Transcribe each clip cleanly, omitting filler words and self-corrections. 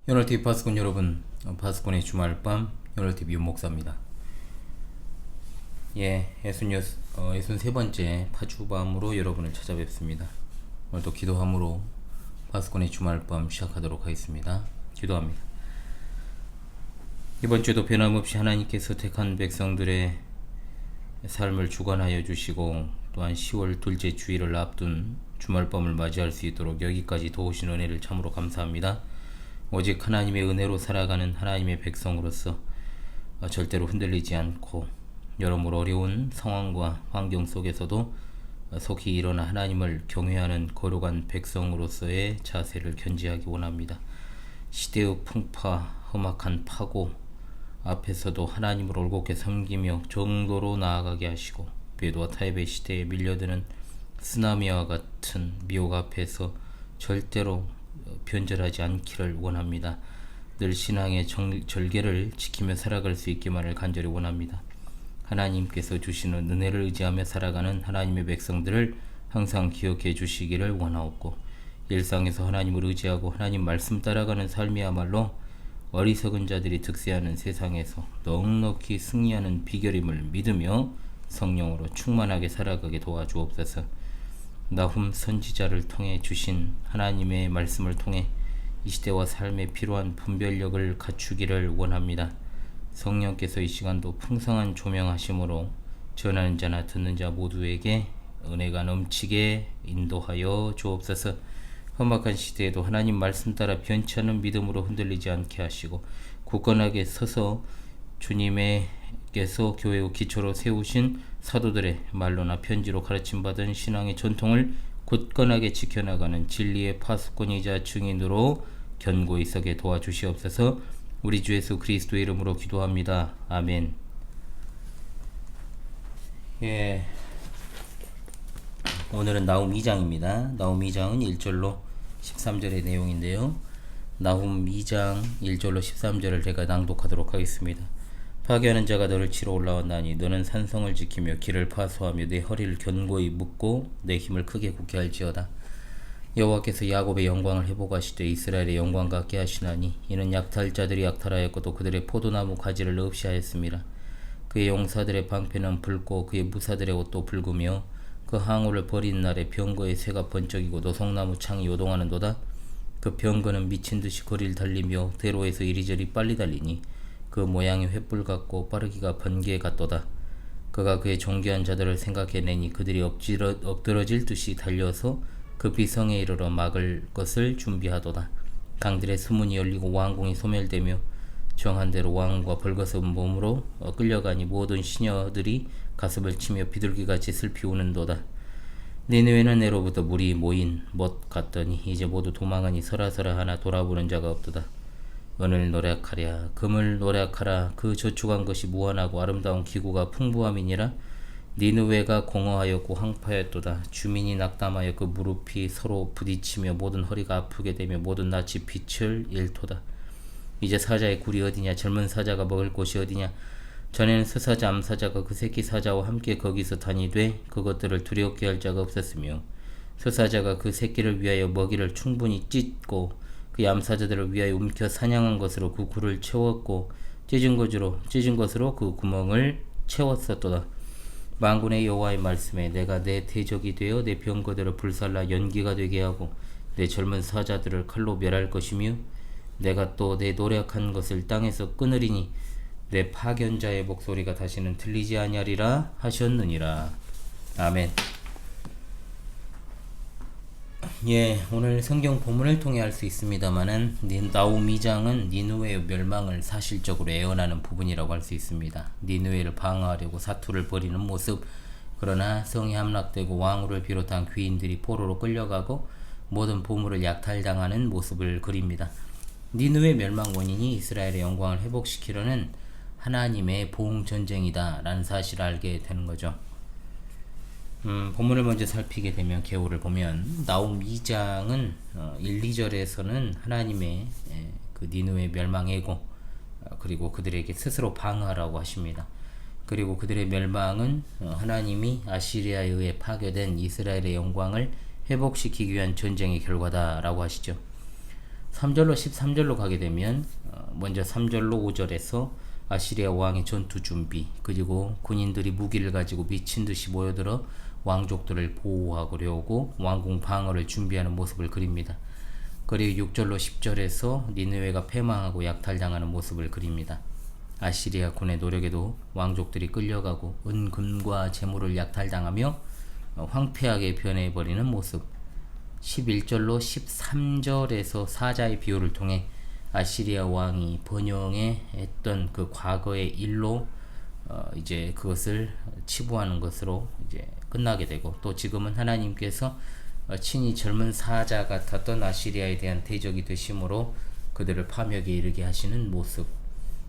연월TV 파수꾼 여러분, 파수꾼의 주말밤 연월TV 윤목사입니다. 63번째 파주밤으로 여러분을 찾아뵙습니다. 오늘도 기도함으로 파수꾼의 주말밤 시작하도록 하겠습니다. 기도합니다. 이번 주도 변함없이 하나님께서 택한 백성들의 삶을 주관하여 주시고, 또한 10월 둘째 주일을 앞둔 주말밤을 맞이할 수 있도록 여기까지 도우신 은혜를 참으로 감사합니다. 오직 하나님의 은혜로 살아가는 하나님의 백성으로서 절대로 흔들리지 않고, 여러모로 어려운 상황과 환경 속에서도 속히 일어나 하나님을 경외하는 거룩한 백성으로서의 자세를 견지하기 원합니다. 시대의 풍파, 험악한 파고 앞에서도 하나님을 올곧게 섬기며 정도로 나아가게 하시고, 배도와 타협의 시대에 밀려드는 쓰나미와 같은 미혹 앞에서 절대로 변절하지 않기를 원합니다. 늘 신앙의 절개를 지키며 살아갈 수 있기만을 간절히 원합니다. 하나님께서 주시는 은혜를 의지하며 살아가는 하나님의 백성들을 항상 기억해 주시기를 원하옵고, 일상에서 하나님을 의지하고 하나님 말씀 따라가는 삶이야말로 어리석은 자들이 득세하는 세상에서 넉넉히 승리하는 비결임을 믿으며 성령으로 충만하게 살아가게 도와주옵소서. 나훔 선지자를 통해 주신 하나님의 말씀을 통해 이 시대와 삶에 필요한 분별력을 갖추기를 원합니다. 성령께서 이 시간도 풍성한 조명하심으로 전하는 자나 듣는 자 모두에게 은혜가 넘치게 인도하여 주옵소서. 험악한 시대에도 하나님 말씀 따라 변치 않는 믿음으로 흔들리지 않게 하시고, 굳건하게 서서 주님께서 교회의 기초로 세우신 사도들의 말로나 편지로 가르침받은 신앙의 전통을 굳건하게 지켜나가는 진리의 파수꾼이자 증인으로 견고히 서게 도와주시옵소서. 우리 주 예수 그리스도의 이름으로 기도합니다. 아멘. 오늘은 나훔 2장입니다. 나훔 2장은 1절로 13절의 내용인데요. 나훔 2장 1절로 13절을 제가 낭독하도록 하겠습니다. 파괴하는 자가 너를 치러 올라왔나니 너는 산성을 지키며 길을 파수하며 내 허리를 견고히 묶고 내 힘을 크게 굳게 할지어다. 여호와께서 야곱의 영광을 회복하시되 이스라엘의 영광 같게 하시나니 이는 약탈자들이 약탈하였고 또 그들의 포도나무 가지를 없이 하였습니다. 그의 용사들의 방패는 붉고 그의 무사들의 옷도 붉으며 그 항우를 버린 날에 병거의 쇠가 번쩍이고 노송나무 창이 요동하는도다. 그 병거는 미친듯이 거리를 달리며 대로에서 이리저리 빨리 달리니 그 모양이 횃불 같고 빠르기가 번개 같도다. 그가 그의 존귀한 자들을 생각해내니 그들이 엎드러질 듯이 달려서 급히 성에 이르러 막을 것을 준비하도다. 강들의 수문이 열리고 왕궁이 소멸되며 정한 대로 왕과 벌거벗은 몸으로 끌려가니 모든 시녀들이 가슴을 치며 비둘기같이 슬피 우는도다. 니느웨는 내로부터 물이 모인 못 같더니 이제 모두 도망하니 서라서라 하나 돌아보는 자가 없도다. 은을 노력하랴 금을 노력하라. 그 저축한 것이 무한하고 아름다운 기구가 풍부함이니라. 니느웨가 공허하였고 황폐하였도다. 주민이 낙담하여 그 무릎이 서로 부딪히며 모든 허리가 아프게 되며 모든 낯이 빛을 잃도다. 이제 사자의 굴이 어디냐? 젊은 사자가 먹을 곳이 어디냐? 전에는 스사자 암사자가 그 새끼 사자와 함께 거기서 다니되 그것들을 두렵게 할 자가 없었으며, 스사자가 그 새끼를 위하여 먹이를 충분히 찢고 그 암사자들을 위하여 움켜 사냥한 것으로 그 굴을 채웠고 찢은 것으로 그 구멍을 채웠었도다. 만군의 여호와의 말씀에 내가 내 대적이 되어 내 병거들을 불살라 연기가 되게 하고 내 젊은 사자들을 칼로 멸할 것이며, 내가 또 내 노력한 것을 땅에서 끊으리니 내 파견자의 목소리가 다시는 들리지 아니하리라 하셨느니라. 아멘. 오늘 성경 본문을 통해 알 수 있습니다만은 나훔 2장은 니느웨의 멸망을 사실적으로 예언하는 부분이라고 할 수 있습니다. 니느웨를 방어하려고 사투를 벌이는 모습, 그러나 성이 함락되고 왕후를 비롯한 귀인들이 포로로 끌려가고 모든 보물을 약탈당하는 모습을 그립니다. 니느웨 멸망 원인이 이스라엘의 영광을 회복시키려는 하나님의 보응전쟁이다 라는 사실을 알게 되는 거죠. 본문을 먼저 살피게 되면, 개요를 보면 나훔 2장은 1, 2절에서는 하나님의 그 니느웨 멸망 예고, 그리고 그들에게 스스로 방어하라고 하십니다. 그리고 그들의 멸망은 하나님이 아시리아에 의해 파괴된 이스라엘의 영광을 회복시키기 위한 전쟁의 결과다라고 하시죠. 3절로 13절로 가게 되면 먼저 3절로 5절에서 아시리아 왕의 전투 준비, 그리고 군인들이 무기를 가지고 미친 듯이 모여들어 왕족들을 보호하려고 왕궁 방어를 준비하는 모습을 그립니다. 그리고 6절로 10절에서 니느웨가 패망하고 약탈당하는 모습을 그립니다. 아시리아 군의 노력에도 왕족들이 끌려가고 은금과 재물을 약탈당하며 황폐하게 변해버리는 모습. 11절로 13절에서 사자의 비유를 통해 아시리아 왕이 번영해 했던 그 과거의 일로 이제 그것을 치부하는 것으로 이제 끝나게 되고, 또 지금은 하나님께서 친히 젊은 사자 같았던 아시리아에 대한 대적이 되심으로 그들을 파멸에 이르게 하시는 모습,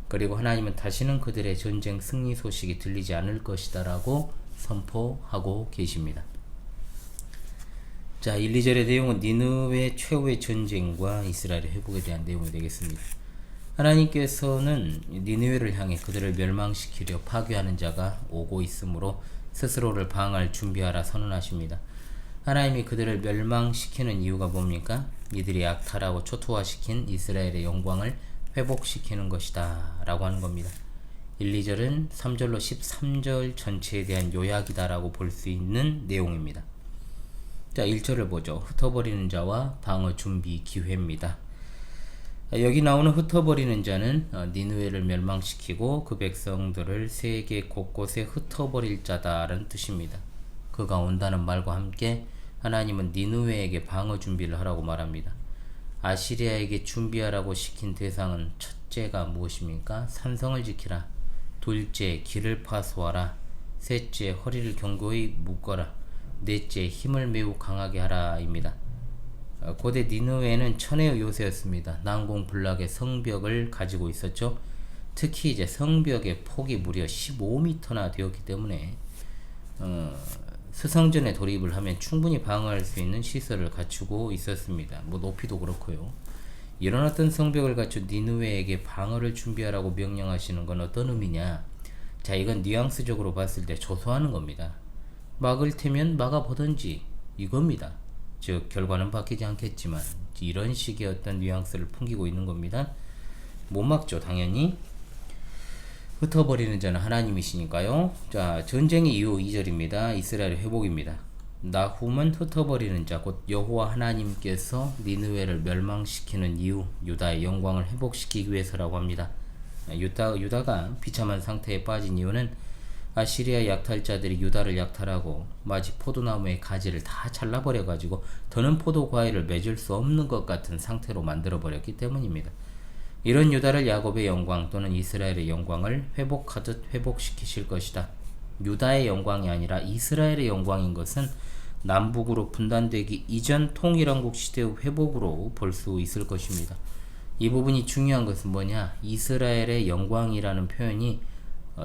그리고 하나님은 다시는 그들의 전쟁 승리 소식이 들리지 않을 것이다 라고 선포하고 계십니다. 자, 1, 2절의 내용은 니느웨 최후의 전쟁과 이스라엘의 회복에 대한 내용이 되겠습니다. 하나님께서는 니느웨를 향해 그들을 멸망시키려 파괴하는 자가 오고 있으므로 스스로를 방어할 준비하라 선언하십니다. 하나님이 그들을 멸망시키는 이유가 뭡니까? 이들이 약탈하고 초토화시킨 이스라엘의 영광을 회복시키는 것이다 라고 하는 겁니다. 1, 2절은 3절로 13절 전체에 대한 요약이다 라고 볼 수 있는 내용입니다. 자, 1절을 보죠. 흩어버리는 자와 방어 준비 기회입니다. 여기 나오는 흩어버리는 자는 니느웨를 멸망시키고 그 백성들을 세계 곳곳에 흩어버릴 자다라는 뜻입니다. 그가 온다는 말과 함께 하나님은 니느웨에게 방어 준비를 하라고 말합니다. 아시리아에게 준비하라고 시킨 대상은 첫째가 무엇입니까? 산성을 지키라. 둘째, 길을 파수하라. 셋째, 허리를 견고히 묶어라. 넷째, 힘을 매우 강하게 하라 입니다. 고대 니느웨는 천혜의 요새였습니다. 난공불락의 성벽을 가지고 있었죠. 특히 이제 성벽의 폭이 무려 15m나 되었기 때문에 수성전에 돌입을 하면 충분히 방어할 수 있는 시설을 갖추고 있었습니다. 뭐 높이도 그렇고요. 이런 어떤 성벽을 갖춘 니느웨에게 방어를 준비하라고 명령하시는 건 어떤 의미냐? 자, 이건 뉘앙스적으로 봤을 때 조소하는 겁니다. 막을 테면 막아보든지 이겁니다. 즉 결과는 바뀌지 않겠지만 이런 식의 어떤 뉘앙스를 풍기고 있는 겁니다. 못 막죠, 당연히. 흩어버리는 자는 하나님이시니까요. 자, 전쟁의 이유 2절입니다. 이스라엘 회복입니다. 나훔은 흩어버리는 자, 곧 여호와 하나님께서 니느웨를 멸망시키는 이유, 유다의 영광을 회복시키기 위해서라고 합니다. 유다가 비참한 상태에 빠진 이유는 아시리아 약탈자들이 유다를 약탈하고 마치 포도나무의 가지를 다 잘라버려가지고 더는 포도 과일을 맺을 수 없는 것 같은 상태로 만들어버렸기 때문입니다. 이런 유다를 야곱의 영광 또는 이스라엘의 영광을 회복하듯 회복시키실 것이다. 유다의 영광이 아니라 이스라엘의 영광인 것은 남북으로 분단되기 이전 통일왕국 시대의 회복으로 볼 수 있을 것입니다. 이 부분이 중요한 것은 뭐냐? 이스라엘의 영광이라는 표현이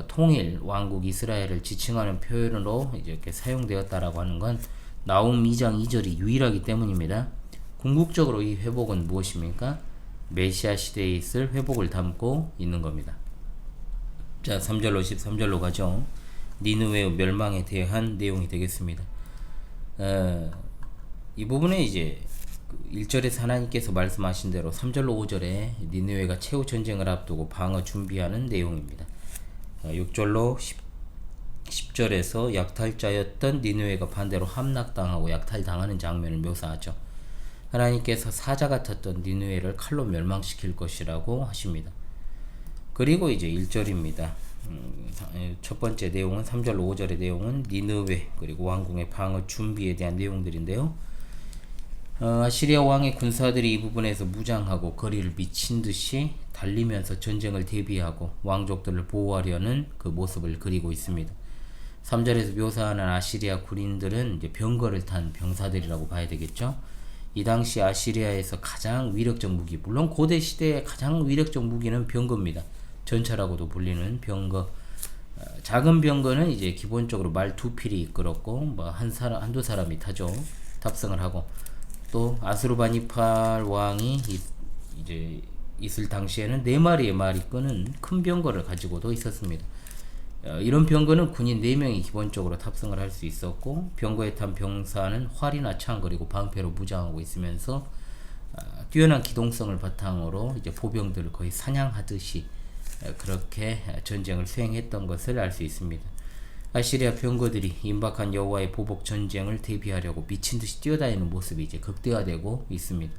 통일 왕국 이스라엘을 지칭하는 표현으로 이렇게 사용되었다라고 하는 건 나훔 2장 2절이 유일하기 때문입니다. 궁극적으로 이 회복은 무엇입니까? 메시아 시대에 있을 회복을 담고 있는 겁니다. 자, 3절로 13절로 가죠. 니느웨의 멸망에 대한 내용이 되겠습니다. 이 부분에 이제 1절에서 하나님께서 말씀하신 대로 3절로 5절에 니느웨가 최후 전쟁을 앞두고 방어 준비하는 내용입니다. 6절로 10절에서 약탈자였던 니느웨가 반대로 함락당하고 약탈당하는 장면을 묘사하죠. 하나님께서 사자 같았던 니느웨를 칼로 멸망시킬 것이라고 하십니다. 그리고 이제 1절입니다. 첫 번째 내용은 3절로 5절의 내용은 니느웨 그리고 왕궁의 방어 준비에 대한 내용들인데요. 아시리아 왕의 군사들이 이 부분에서 무장하고 거리를 미친 듯이 달리면서 전쟁을 대비하고 왕족들을 보호하려는 그 모습을 그리고 있습니다. 3절에서 묘사하는 아시리아 군인들은 이제 병거를 탄 병사들이라고 봐야 되겠죠. 이 당시 아시리아에서 가장 위력적 무기, 물론 고대 시대의 가장 위력적 무기는 병거입니다. 전차라고도 불리는 병거. 작은 병거는 이제 기본적으로 말 두 필이 이끌었고 뭐 한두 사람이 타죠. 탑승을 하고, 또 아수르바니팔 왕이 이제 있을 당시에는 4마리의 말이 끄는 큰 병거를 가지고도 있었습니다. 이런 병거는 군인 4명이 기본적으로 탑승을 할 수 있었고, 병거에 탄 병사는 활이나 창 그리고 방패로 무장하고 있으면서 뛰어난 기동성을 바탕으로 이제 보병들을 거의 사냥하듯이 그렇게 전쟁을 수행했던 것을 알 수 있습니다. 아시리아 병거들이 임박한 여호와의 보복 전쟁을 대비하려고 미친듯이 뛰어다니는 모습이 이제 극대화되고 있습니다.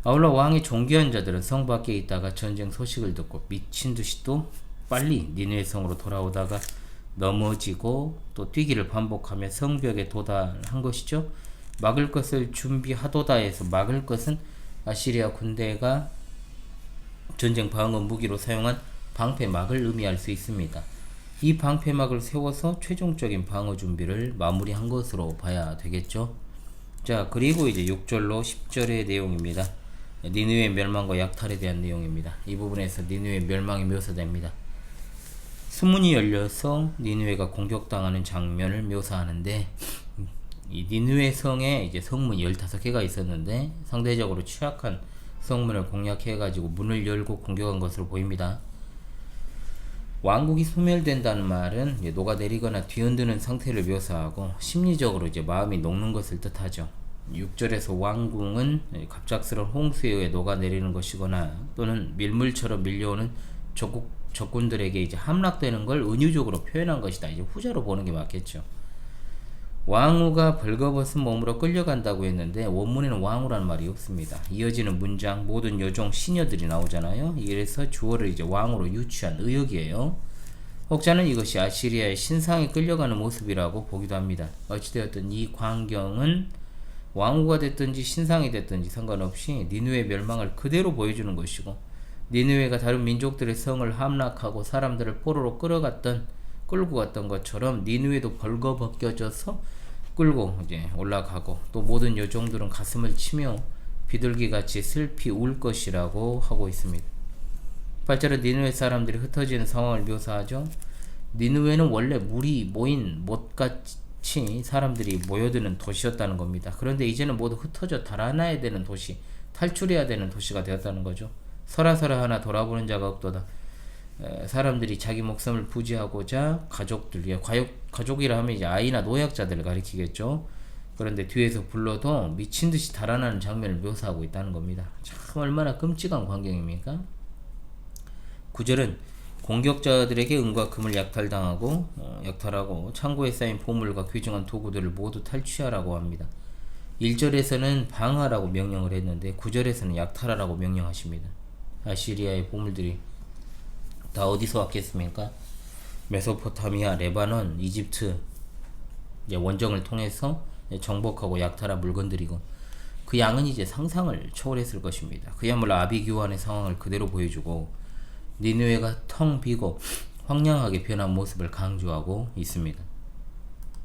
아울러 왕의 존귀한 자들은 성 밖에 있다가 전쟁 소식을 듣고 미친듯이 또 빨리 니느웨 성으로 돌아오다가 넘어지고 또 뛰기를 반복하며 성벽에 도달한 것이죠. 막을 것을 준비하도다에서 막을 것은 아시리아 군대가 전쟁 방어 무기로 사용한 방패막을 의미할 수 있습니다. 이 방패막을 세워서 최종적인 방어 준비를 마무리한 것으로 봐야 되겠죠. 자, 그리고 이제 6절로 10절의 내용입니다. 니느웨 멸망과 약탈에 대한 내용입니다. 이 부분에서 니느웨 멸망이 묘사됩니다. 수문이 열려서 니느웨가 공격당하는 장면을 묘사하는데, 이 니느웨 성에 이제 성문이 15개가 있었는데 상대적으로 취약한 성문을 공략해가지고 문을 열고 공격한 것으로 보입니다. 왕국이 소멸된다는 말은 녹아내리거나 뒤흔드는 상태를 묘사하고 심리적으로 이제 마음이 녹는 것을 뜻하죠. 6절에서 왕궁은 갑작스러운 홍수에 의해 녹아내리는 것이거나 또는 밀물처럼 밀려오는 적군들에게 이제 함락되는 걸 은유적으로 표현한 것이다. 이제 후자로 보는 게 맞겠죠. 왕후가 벌거벗은 몸으로 끌려간다고 했는데 원문에는 왕후라는 말이 없습니다. 이어지는 문장 모든 여종 시녀들이 나오잖아요. 이래서 주어를 이제 왕으로 유추한 의역이에요. 혹자는 이것이 아시리아의 신상에 끌려가는 모습이라고 보기도 합니다. 어찌되었든 이 광경은 왕후가 됐든지 신상이 됐든지 상관없이 니느웨 멸망을 그대로 보여주는 것이고, 니느웨가 다른 민족들의 성을 함락하고 사람들을 포로로 끌고 갔던 것처럼 니느웨도 벌거벗겨져서 끌고 이제 올라가고, 또 모든 여종들은 가슴을 치며 비둘기같이 슬피 울 것이라고 하고 있습니다. 8절은 니느웨 사람들이 흩어지는 상황을 묘사하죠. 니느웨는 원래 물이 모인 못같이 사람들이 모여드는 도시였다는 겁니다. 그런데 이제는 모두 흩어져 달아나야 되는 도시, 탈출해야 되는 도시가 되었다는 거죠. 설하설하 하나 돌아보는 자가 없도다. 사람들이 자기 목숨을 부지하고자 가족이라 하면 이제 아이나 노약자들을 가리키겠죠. 그런데 뒤에서 불러도 미친듯이 달아나는 장면을 묘사하고 있다는 겁니다. 참 얼마나 끔찍한 광경입니까? 9절은 공격자들에게 은과 금을 약탈하고 창고에 쌓인 보물과 귀중한 도구들을 모두 탈취하라고 합니다. 1절에서는 방하라고 명령을 했는데 9절에서는 약탈하라고 명령하십니다. 아시리아의 보물들이 다 어디서 왔겠습니까? 메소포타미아, 레바논, 이집트 원정을 통해서 정복하고 약탈한 물건들이고, 그 양은 이제 상상을 초월했을 것입니다. 그야말로 아비규환의 상황을 그대로 보여주고 니느웨가 텅 비고 황량하게 변한 모습을 강조하고 있습니다.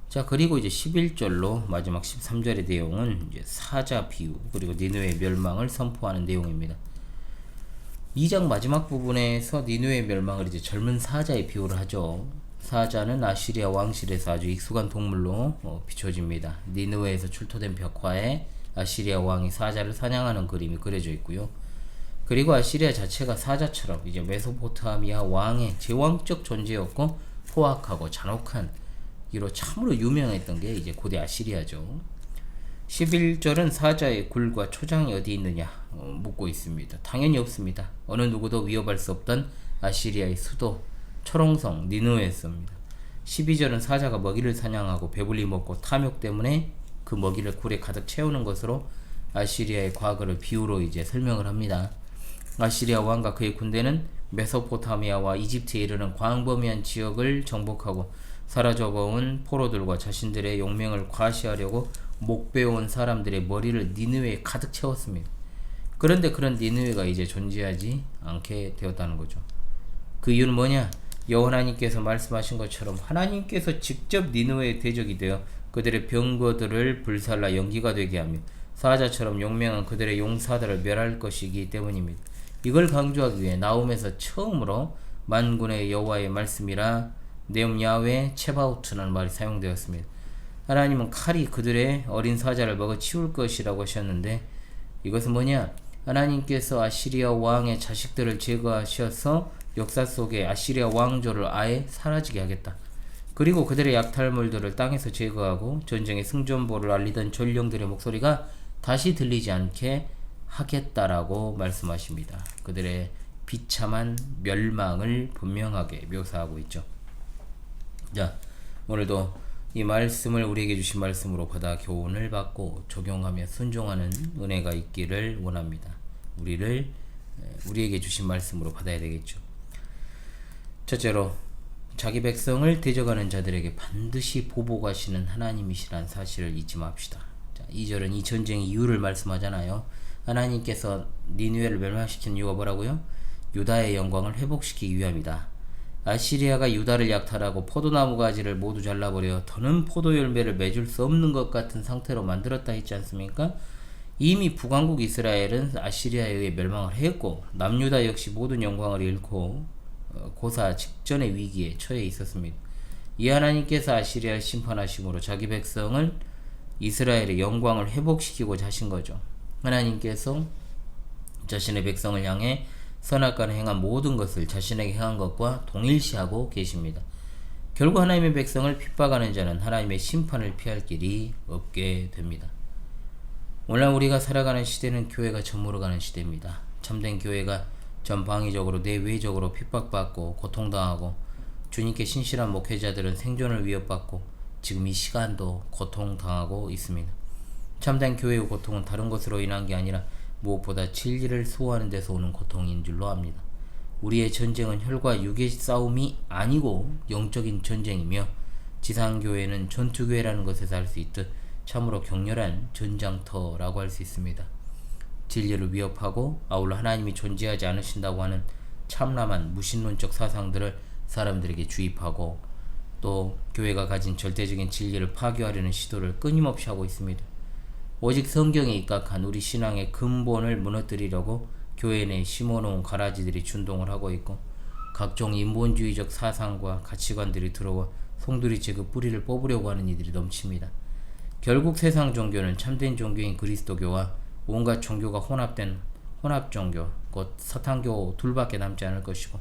자, 그리고 이제 11절로 마지막 13절의 내용은 이제 사자 비유 그리고 니느웨 멸망을 선포하는 내용입니다. 2장 마지막 부분에서 니느웨 멸망을 이제 젊은 사자에 비유를 하죠. 사자는 아시리아 왕실에서 아주 익숙한 동물로 비춰집니다. 니느웨에서 출토된 벽화에 아시리아 왕이 사자를 사냥하는 그림이 그려져 있고요. 그리고 아시리아 자체가 사자처럼 이제 메소포타미아 왕의 제왕적 존재였고 포악하고 잔혹한 이로 참으로 유명했던 게 이제 고대 아시리아죠. 11절은 사자의 굴과 초장이 어디 있느냐 묻고 있습니다. 당연히 없습니다. 어느 누구도 위협할 수 없던 아시리아의 수도 초롱성 니느웨였습니다. 12절은 사자가 먹이를 사냥하고 배불리 먹고 탐욕 때문에 그 먹이를 굴에 가득 채우는 것으로 아시리아의 과거를 비유로 이제 설명을 합니다. 아시리아 왕과 그의 군대는 메소포타미아와 이집트에 이르는 광범위한 지역을 정복하고 사라져버온 포로들과 자신들의 용맹을 과시하려고 목베어온 사람들의 머리를 니느웨에 가득 채웠습니다. 그런데 그런 니느웨가 이제 존재하지 않게 되었다는 거죠. 그 이유는 뭐냐? 여호와 하나님께서 말씀하신 것처럼 하나님께서 직접 니느웨의 대적이 되어 그들의 병거들을 불살라 연기가 되게 하며 사자처럼 용맹한 그들의 용사들을 멸할 것이기 때문입니다. 이걸 강조하기 위해 나홈에서 처음으로 만군의 여호와의 말씀이라 네옴 야훼 체바우트라는 말이 사용되었습니다. 하나님은 칼이 그들의 어린 사자를 먹어 치울 것이라고 하셨는데, 이것은 뭐냐? 하나님께서 아시리아 왕의 자식들을 제거하셔서 역사 속에 아시리아 왕조를 아예 사라지게 하겠다. 그리고 그들의 약탈물들을 땅에서 제거하고 전쟁의 승전보를 알리던 전령들의 목소리가 다시 들리지 않게 하겠다라고 말씀하십니다. 그들의 비참한 멸망을 분명하게 묘사하고 있죠. 자, 오늘도 이 말씀을 우리에게 주신 말씀으로 받아 교훈을 받고 적용하며 순종하는 은혜가 있기를 원합니다. 우리에게 주신 말씀으로 받아야 되겠죠. 첫째로, 자기 백성을 대적하는 자들에게 반드시 보복하시는 하나님이시란 사실을 잊지 맙시다. 자, 2절은 이 전쟁의 이유를 말씀하잖아요. 하나님께서 니느웨를 멸망시킨 이유가 뭐라고요? 유다의 영광을 회복시키기 위함이다. 아시리아가 유다를 약탈하고 포도나무 가지를 모두 잘라버려 더는 포도 열매를 맺을 수 없는 것 같은 상태로 만들었다 했지 않습니까? 이미 북왕국 이스라엘은 아시리아에 의해 멸망을 했고 남유다 역시 모든 영광을 잃고 고사 직전의 위기에 처해 있었습니다. 이 하나님께서 아시리아를 심판하심으로 자기 백성을 이스라엘의 영광을 회복시키고자 하신 거죠. 하나님께서 자신의 백성을 향해 선악과를 행한 모든 것을 자신에게 행한 것과 동일시하고 계십니다. 결국 하나님의 백성을 핍박하는 자는 하나님의 심판을 피할 길이 없게 됩니다. 오늘 우리가 살아가는 시대는 교회가 저물어가는 시대입니다. 참된 교회가 전방위적으로 내외적으로 핍박받고 고통당하고 주님께 신실한 목회자들은 생존을 위협받고 지금 이 시간도 고통당하고 있습니다. 참된 교회의 고통은 다른 것으로 인한 게 아니라 무엇보다 진리를 소화하는 데서 오는 고통인 줄로 압니다. 우리의 전쟁은 혈과 육의 싸움이 아니고 영적인 전쟁이며 지상교회는 전투교회라는 것에서 알 수 있듯 참으로 격렬한 전장터라고 할 수 있습니다. 진리를 위협하고 아울러 하나님이 존재하지 않으신다고 하는 참람한 무신론적 사상들을 사람들에게 주입하고 또 교회가 가진 절대적인 진리를 파괴하려는 시도를 끊임없이 하고 있습니다. 오직 성경에 입각한 우리 신앙의 근본을 무너뜨리려고 교회 내에 심어놓은 가라지들이 준동을 하고 있고 각종 인본주의적 사상과 가치관들이 들어와 송두리째 그 뿌리를 뽑으려고 하는 이들이 넘칩니다. 결국 세상 종교는 참된 종교인 그리스도교와 온갖 종교가 혼합된 혼합종교, 곧 사탄교 둘밖에 남지 않을 것이고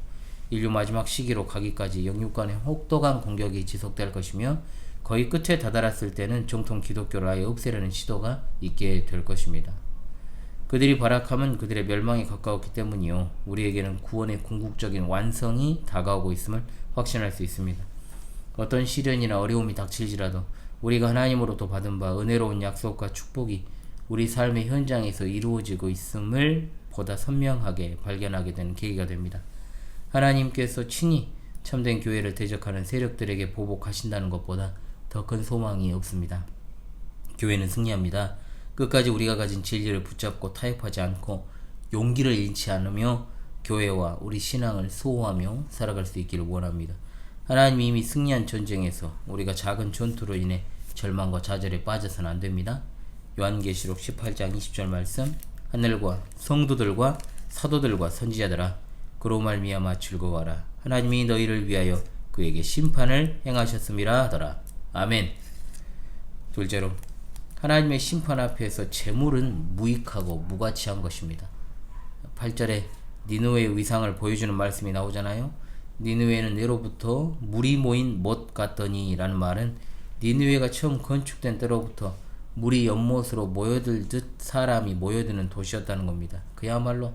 인류 마지막 시기로 가기까지 영육 간의 혹독한 공격이 지속될 것이며 거의 끝에 다다랐을 때는 정통 기독교를 아예 없애려는 시도가 있게 될 것입니다. 그들이 발악하면 그들의 멸망이 가까웠기 때문이요. 우리에게는 구원의 궁극적인 완성이 다가오고 있음을 확신할 수 있습니다. 어떤 시련이나 어려움이 닥칠지라도 우리가 하나님으로부터 받은 바 은혜로운 약속과 축복이 우리 삶의 현장에서 이루어지고 있음을 보다 선명하게 발견하게 되는 계기가 됩니다. 하나님께서 친히 참된 교회를 대적하는 세력들에게 보복하신다는 것보다 더 큰 소망이 없습니다. 교회는 승리합니다. 끝까지 우리가 가진 진리를 붙잡고 타협하지 않고 용기를 잃지 않으며 교회와 우리 신앙을 수호하며 살아갈 수 있기를 원합니다. 하나님이 이미 승리한 전쟁에서 우리가 작은 전투로 인해 절망과 좌절에 빠져서는 안됩니다. 요한계시록 18장 20절 말씀, 하늘과 성도들과 사도들과 선지자들아 그로 말미암아 즐거워하라. 하나님이 너희를 위하여 그에게 심판을 행하셨음이라 하더라. 아멘. 둘째로, 하나님의 심판 앞에서 재물은 무익하고 무가치한 것입니다. 8절에 니느웨의 위상을 보여주는 말씀이 나오잖아요. 니느웨는 예로부터 물이 모인 못 같더니 라는 말은 니느웨가 처음 건축된 때로부터 물이 연못으로 모여들듯 사람이 모여드는 도시였다는 겁니다. 그야말로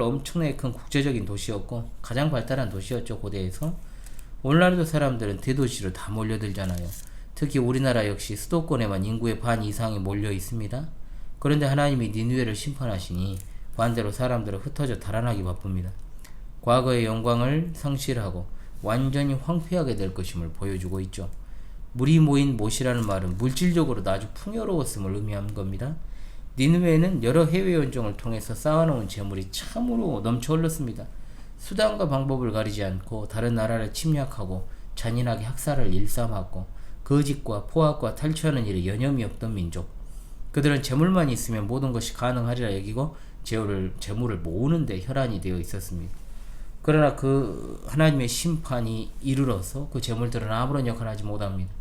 엄청나게 큰 국제적인 도시였고 가장 발달한 도시였죠. 고대에서. 오늘날도 사람들은 대도시로 다 몰려들잖아요. 특히 우리나라 역시 수도권에만 인구의 반 이상이 몰려 있습니다. 그런데 하나님이 니느웨를 심판하시니 반대로 사람들은 흩어져 달아나기 바쁩니다. 과거의 영광을 상실하고 완전히 황폐하게 될 것임을 보여주고 있죠. 물이 모인 못이라는 말은 물질적으로도 아주 풍요로웠음을 의미하는 겁니다. 니느웨는 여러 해외 연정을 통해서 쌓아놓은 재물이 참으로 넘쳐 흘렀습니다. 수단과 방법을 가리지 않고 다른 나라를 침략하고 잔인하게 학살을 일삼았고 거짓과 포악과 탈취하는 일에 여념이 없던 민족. 그들은 재물만 있으면 모든 것이 가능하리라 여기고 재물을 모으는 데 혈안이 되어 있었습니다. 그러나 그 하나님의 심판이 이르러서 그 재물들은 아무런 역할을 하지 못합니다.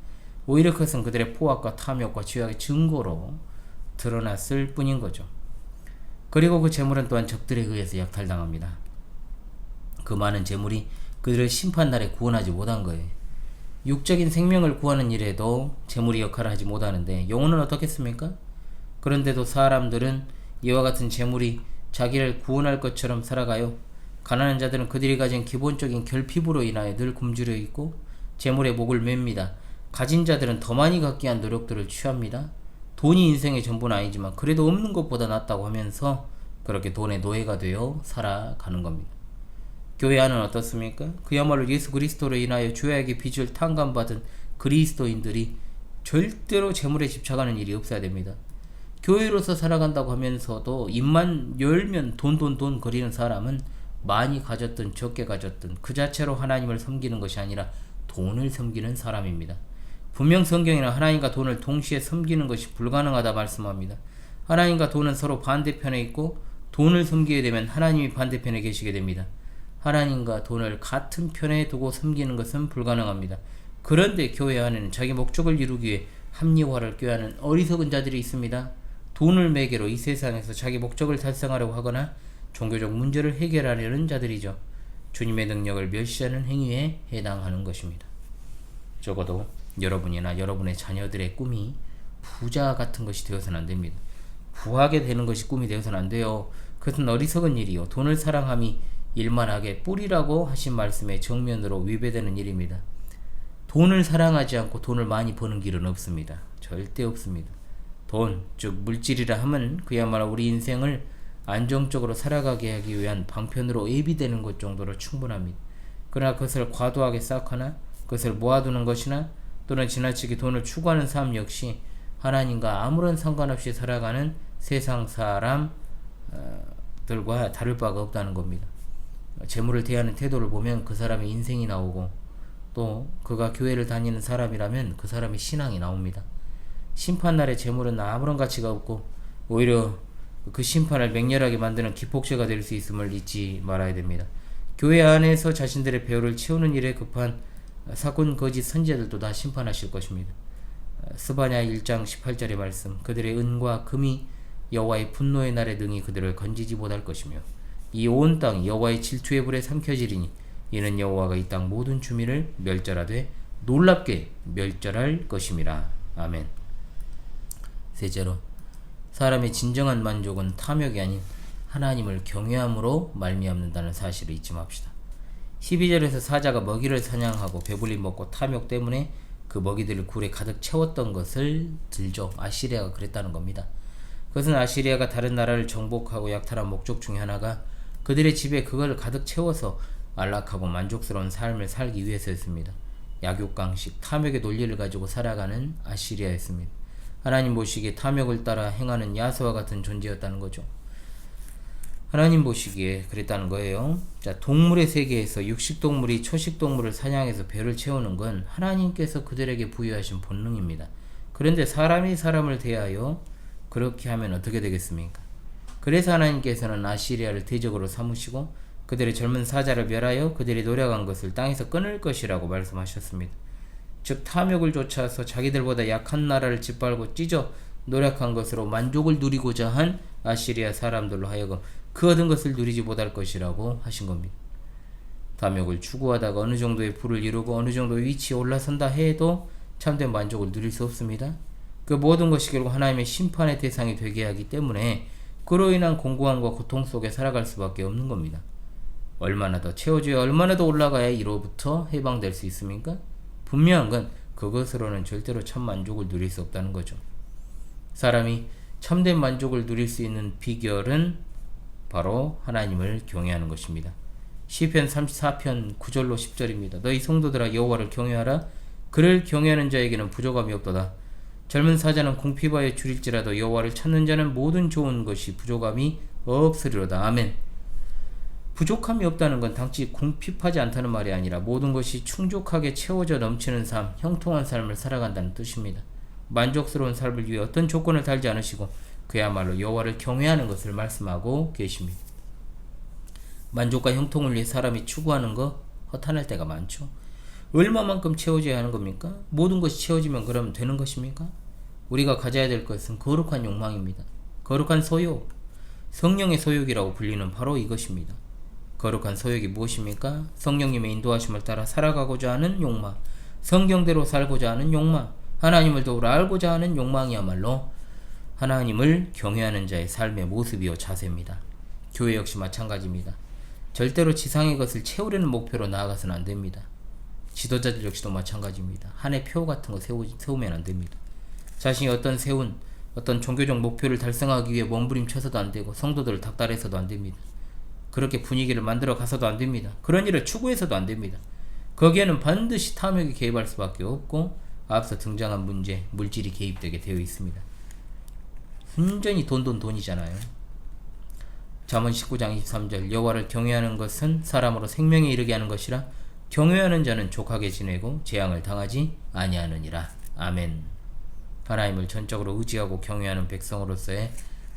오히려 그것은 그들의 포악과 탐욕과 죄악의 증거로 드러났을 뿐인 거죠. 그리고 그 재물은 또한 적들에 의해서 약탈당합니다. 그 많은 재물이 그들을 심판날에 구원하지 못한 거예요. 육적인 생명을 구하는 일에도 재물이 역할을 하지 못하는데 영혼은 어떻겠습니까? 그런데도 사람들은 이와 같은 재물이 자기를 구원할 것처럼 살아가요. 가난한 자들은 그들이 가진 기본적인 결핍으로 인하여 늘 굶주려 있고 재물에 목을 맵니다. 가진 자들은 더 많이 갖기 위한 노력들을 취합니다. 돈이 인생의 전부는 아니지만 그래도 없는 것보다 낫다고 하면서 그렇게 돈의 노예가 되어 살아가는 겁니다. 교회 안은 어떻습니까? 그야말로 예수 그리스도로 인하여 죄악의 빚을 탕감받은 그리스도인들이 절대로 재물에 집착하는 일이 없어야 됩니다. 교회로서 살아간다고 하면서도 입만 열면 돈 거리는 사람은 많이 가졌든 적게 가졌든 그 자체로 하나님을 섬기는 것이 아니라 돈을 섬기는 사람입니다. 분명 성경에는 하나님과 돈을 동시에 섬기는 것이 불가능하다 말씀합니다. 하나님과 돈은 서로 반대편에 있고 돈을 섬기게 되면 하나님이 반대편에 계시게 됩니다. 하나님과 돈을 같은 편에 두고 섬기는 것은 불가능합니다. 그런데 교회 안에는 자기 목적을 이루기 위해 합리화를 꾀하는 어리석은 자들이 있습니다. 돈을 매개로 이 세상에서 자기 목적을 달성하려고 하거나 종교적 문제를 해결하려는 자들이죠. 주님의 능력을 멸시하는 행위에 해당하는 것입니다. 적어도 여러분이나 여러분의 자녀들의 꿈이 부자 같은 것이 되어서는 안 됩니다. 부하게 되는 것이 꿈이 되어서는 안 돼요. 그것은 어리석은 일이요. 돈을 사랑함이 일만하게 뿌리라고 하신 말씀의 정면으로 위배되는 일입니다. 돈을 사랑하지 않고 돈을 많이 버는 길은 없습니다. 절대 없습니다. 돈, 즉 물질이라 함은 그야말로 우리 인생을 안정적으로 살아가게 하기 위한 방편으로 예비되는 것 정도로 충분합니다. 그러나 그것을 과도하게 쌓거나 그것을 모아두는 것이나 또는 지나치게 돈을 추구하는 삶 역시 하나님과 아무런 상관없이 살아가는 세상 사람들과 다를 바가 없다는 겁니다. 재물을 대하는 태도를 보면 그 사람의 인생이 나오고 또 그가 교회를 다니는 사람이라면 그 사람의 신앙이 나옵니다. 심판날의 재물은 아무런 가치가 없고 오히려 그 심판을 맹렬하게 만드는 기폭제가 될 수 있음을 잊지 말아야 됩니다. 교회 안에서 자신들의 배후를 채우는 일에 급한 사건 거짓 선지자들도 다 심판하실 것입니다. 스바냐 1장 18절의 말씀, 그들의 은과 금이 여호와의 분노의 날에 능히 그들을 건지지 못할 것이며 이 온 땅이 여호와의 질투의 불에 삼켜지리니 이는 여호와가 이 땅 모든 주민을 멸절하되 놀랍게 멸절할 것임이라. 아멘. 셋째로, 사람의 진정한 만족은 탐욕이 아닌 하나님을 경외함으로 말미암는다는 사실을 잊지 맙시다. 12절에서 사자가 먹이를 사냥하고 배불리 먹고 탐욕 때문에 그 먹이들을 굴에 가득 채웠던 것을 들죠. 아시리아가 그랬다는 겁니다. 그것은 아시리아가 다른 나라를 정복하고 약탈한 목적 중에 하나가 그들의 집에 그걸 가득 채워서 안락하고 만족스러운 삶을 살기 위해서였습니다. 약육강식, 탐욕의 논리를 가지고 살아가는 아시리아였습니다. 하나님 보시기에 탐욕을 따라 행하는 야수와 같은 존재였다는 거죠. 하나님 보시기에 그랬다는 거예요. 자, 동물의 세계에서 육식동물이 초식동물을 사냥해서 배를 채우는 건 하나님께서 그들에게 부여하신 본능입니다. 그런데 사람이 사람을 대하여 그렇게 하면 어떻게 되겠습니까? 그래서 하나님께서는 아시리아를 대적으로 삼으시고 그들의 젊은 사자를 멸하여 그들이 노력한 것을 땅에서 끊을 것이라고 말씀하셨습니다. 즉 탐욕을 쫓아서 자기들보다 약한 나라를 짓밟고 찢어 노력한 것으로 만족을 누리고자 한 아시리아 사람들로 하여금 그 얻은 것을 누리지 못할 것이라고 하신 겁니다. 탐욕을 추구하다가 어느 정도의 부를 이루고 어느 정도 위치에 올라선다 해도 참된 만족을 누릴 수 없습니다. 그 모든 것이 결국 하나님의 심판의 대상이 되게 하기 때문에 그로 인한 공고함과 고통 속에 살아갈 수밖에 없는 겁니다. 얼마나 더 채워줘야 얼마나 더 올라가야 이로부터 해방될 수 있습니까? 분명한 건 그것으로는 절대로 참 만족을 누릴 수 없다는 거죠. 사람이 참된 만족을 누릴 수 있는 비결은 바로 하나님을 경외하는 것입니다. 시편 34편 9절로 10절입니다. 너희 성도들아 여호와를 경외하라. 그를 경외하는 자에게는 부족함이 없도다. 젊은 사자는 궁핍하여 줄일지라도 여호와를 찾는 자는 모든 좋은 것이 부족함이 없으리로다. 아멘. 부족함이 없다는 건 단지 궁핍하지 않다는 말이 아니라 모든 것이 충족하게 채워져 넘치는 삶, 형통한 삶을 살아간다는 뜻입니다. 만족스러운 삶을 위해 어떤 조건을 달지 않으시고 그야말로 여호와를 경외하는 것을 말씀하고 계십니다. 만족과 형통을 위해 사람이 추구하는 거 허탄할 때가 많죠. 얼마만큼 채워져야 하는 겁니까? 모든 것이 채워지면 그러면 되는 것입니까? 우리가 가져야 될 것은 거룩한 욕망입니다. 거룩한 소욕, 성령의 소욕이라고 불리는 바로 이것입니다. 거룩한 소욕이 무엇입니까? 성령님의 인도하심을 따라 살아가고자 하는 욕망, 성경대로 살고자 하는 욕망, 하나님을 더욱 알고자 하는 욕망이야말로 하나님을 경외하는 자의 삶의 모습이요 자세입니다. 교회 역시 마찬가지입니다. 절대로 지상의 것을 채우려는 목표로 나아가서는 안 됩니다. 지도자들 역시도 마찬가지입니다. 한해 표 같은 거 세우면 안 됩니다. 자신이 어떤 종교적 목표를 달성하기 위해 몸부림쳐서도 안 되고 성도들을 닥달해서도 안 됩니다. 그렇게 분위기를 만들어 가서도 안 됩니다. 그런 일을 추구해서도 안 됩니다. 거기에는 반드시 탐욕이 개입할 수밖에 없고 앞서 등장한 문제, 물질이 개입되게 되어 있습니다. 순전히 돈이잖아요. 잠언 19장 23절 여호와를 경외하는 것은 사람으로 생명에 이르게 하는 것이라 경외하는 자는 족하게 지내고 재앙을 당하지 아니하느니라. 아멘. 하나님을 전적으로 의지하고 경외하는 백성으로서의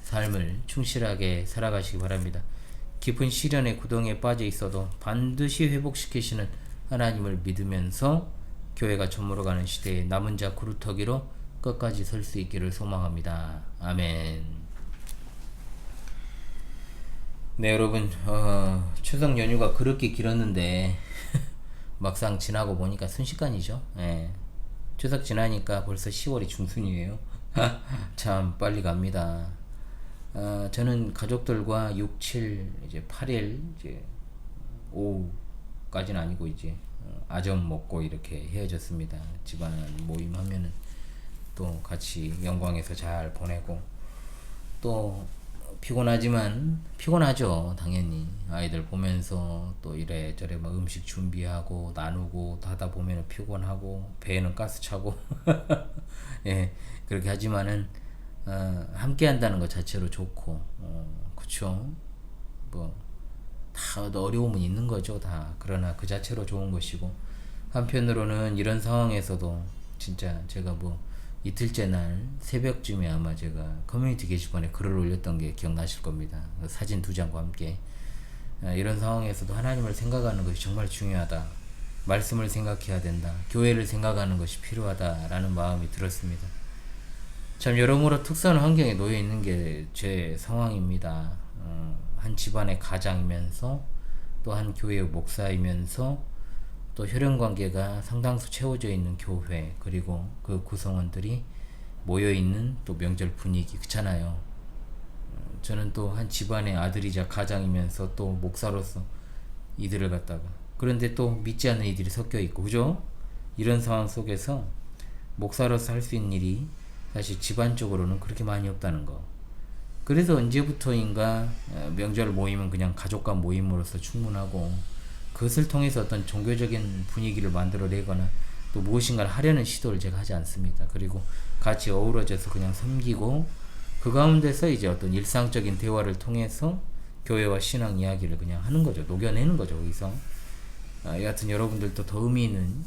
삶을 충실하게 살아가시기 바랍니다. 깊은 시련의 구덩이에 빠져 있어도 반드시 회복시키시는 하나님을 믿으면서 교회가 저물어가는 시대에 남은 자 구루터기로 끝까지 설 수 있기를 소망합니다. 아멘. 네, 여러분, 추석 연휴가 그렇게 길었는데 막상 지나고 보니까 순식간이죠. 예. 추석 지나니까 벌써 10월이 중순이에요. 참 빨리 갑니다. 저는 가족들과 6, 7, 이제 8일 이제 오후까지는 아니고 이제 아점 먹고 이렇게 헤어졌습니다. 집안 모임 하면은 또 같이 영광에서 잘 보내고 또 피곤하죠. 당연히 아이들 보면서 또 이래저래 막 음식 준비하고 나누고 하다 보면 피곤하고 배에는 가스 차고 예, 그렇게 하지만은 함께 한다는 것 자체로 좋고 그쵸. 뭐 다 어려움은 있는 거죠 다. 그러나 그 자체로 좋은 것이고, 한편으로는 이런 상황에서도 진짜 제가 뭐 이틀째 날 새벽쯤에 아마 제가 커뮤니티 게시판에 글을 올렸던 게 기억나실 겁니다. 사진 2장과 함께 이런 상황에서도 하나님을 생각하는 것이 정말 중요하다, 말씀을 생각해야 된다, 교회를 생각하는 것이 필요하다라는 마음이 들었습니다. 참 여러모로 특수한 환경에 놓여 있는 게 제 상황입니다. 한 집안의 가장이면서 또 한 교회의 목사이면서 또 혈연관계가 상당수 채워져 있는 교회, 그리고 그 구성원들이 모여있는 또 명절 분위기, 그렇잖아요. 저는 또 한 집안의 아들이자 가장이면서 또 목사로서 이들을 갖다가, 그런데 또 믿지 않는 이들이 섞여 있고, 그죠? 이런 상황 속에서 목사로서 할 수 있는 일이 사실 집안적으로는 그렇게 많이 없다는 거. 그래서 언제부터인가 명절 모임은 그냥 가족과 모임으로서 충분하고, 그것을 통해서 어떤 종교적인 분위기를 만들어내거나 또 무엇인가를 하려는 시도를 제가 하지 않습니다. 그리고 같이 어우러져서 그냥 섬기고, 그 가운데서 이제 어떤 일상적인 대화를 통해서 교회와 신앙 이야기를 그냥 하는 거죠. 녹여내는 거죠. 거기서 여하튼 여러분들도 더 의미 있는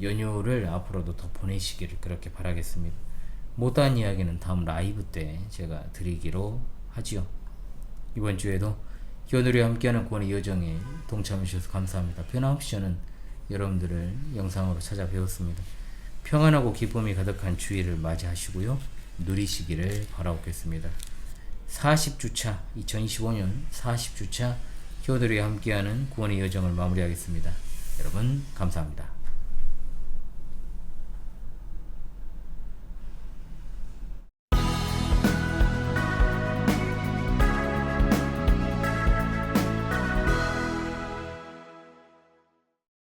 연휴를 앞으로도 더 보내시기를 그렇게 바라겠습니다. 못다한 이야기는 다음 라이브 때 제가 드리기로 하지요. 이번 주에도 교회들과 함께하는 구원의 여정에 동참해 주셔서 감사합니다. 변함없이 저는 여러분들을 영상으로 찾아뵈었습니다. 평안하고 기쁨이 가득한 주일을 맞이하시고요, 누리시기를 바라겠습니다. 40주차 2025년 40주차 교회들과 함께하는 구원의 여정을 마무리하겠습니다. 여러분 감사합니다.